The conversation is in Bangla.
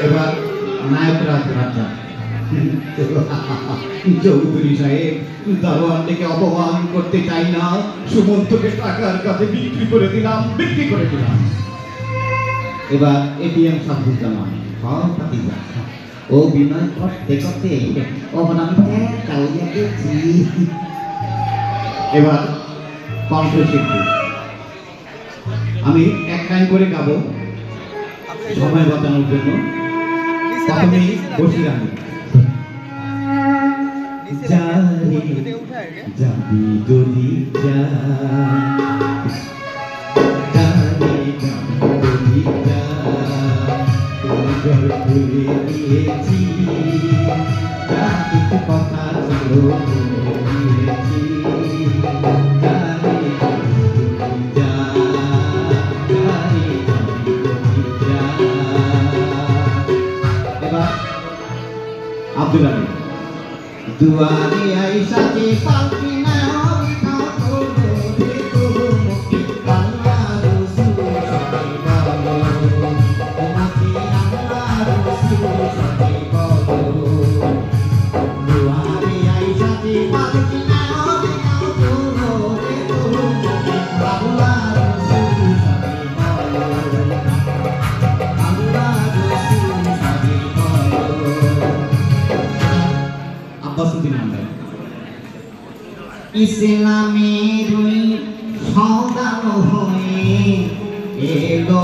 এবার নায়ক রাজা চৌধুরী সাহেব, দারোয়ান থেকে অপমান করতে চাই না, সুমন্তকে টাকার কাছে বিক্রি করে দিলাম। এবার এটিএম সাবুজ্জামান ও বিনয় করতে করতে এবার কণ্ঠশিল্পী, আমি এক লাইন করে গাবো সময় বাঁচানোর জন্য। প্রথমে বসি রাখি, যাবি যদি যা দিয়েছি, কথা ছিল আব্দুল আলী দুয়ারে আইসা কে পালকি না ইসলামের সন্তান হয়ে এলো